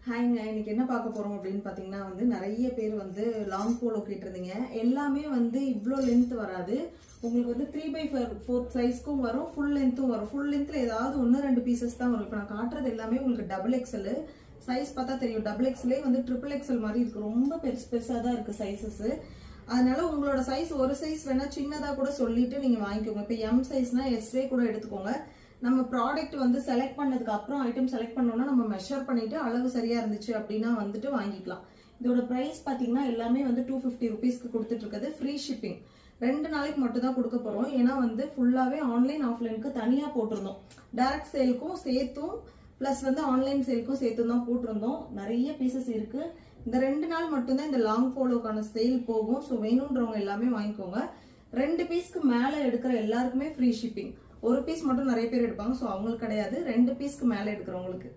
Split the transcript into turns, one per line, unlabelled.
ஹாய்ங்க, இன்னைக்கு என்ன பார்க்க போறோம் அப்படின்னு பார்த்தீங்கன்னா நிறைய பேர் லாங் போலோ கேட்டிருந்தீங்க. எல்லாமே இவ்வளோ லென்த் வராது. உங்களுக்கு 3/4 சைஸ்க்கும் வரும், ஃபுல் லென்த்தும் வரும். ஃபுல் லென்த்தில் ஏதாவது ஒன்று ரெண்டு பீசஸ் தான் வரும். இப்போ நான் காட்டுறது எல்லாமே உங்களுக்கு டபுள் எக்ஸல் சைஸ் பார்த்தா தெரியும். டபுள் எக்ஸ்லே ட்ரிபிள் எக்ஸல் மாதிரி இருக்கு. ரொம்ப பெருசாக தான் இருக்கு சைஸஸ். அதனால உங்களோட சைஸ் ஒரு சைஸ் வேணா சின்னதாக கூட சொல்லிட்டு நீங்கள் வாங்கிக்கோங்க. இப்போ எம் சைஸ்னா எஸ்ஏ கூட எடுத்துக்கோங்க. நம்ம ப்ராடக்ட் செலக்ட் பண்ணதுக்கு அப்புறம் ஐட்டம் செலக்ட் பண்ணோம்னா நம்ம மெஷர் பண்ணிட்டு அளவு சரியா இருந்துச்சு அப்படின்னா வாங்கிக்கலாம். இதோட பிரைஸ் பாத்தீங்கன்னா எல்லாமே 250 ருபீஸ்க்கு கொடுத்துட்டு இருக்குது. Free shipping. 2 நாளைக்கு மட்டும் தான் கொடுக்க போறோம். ஏன்னா ஃபுல்லாவே ஆன்லைன் ஆஃப்லைனுக்கு தனியா போட்டிருந்தோம். டைரக்ட் சேலுக்கும் சேர்த்தும் பிளஸ் ஆன்லைன் சேலுக்கும் சேர்த்தும் தான் போட்டிருந்தோம். நிறைய பீசஸ் இருக்கு. இந்த 2 நாள் மட்டும்தான் இந்த லாங் போலோக்கான சேல் போகும். ஸோ வேணுன்றவங்க எல்லாமே வாங்கிக்கோங்க. 2 பீஸ்க்கு மேல எடுக்கிற எல்லாருக்குமே ஃப்ரீ ஷிப்பிங். ஒரு பீஸ் மட்டும் நிறைய பேர் எடுப்பாங்க. ஸோ அவங்களுக்கு கிடையாது. 2 பீஸ்க்கு மேல எடுக்கிறவங்களுக்கு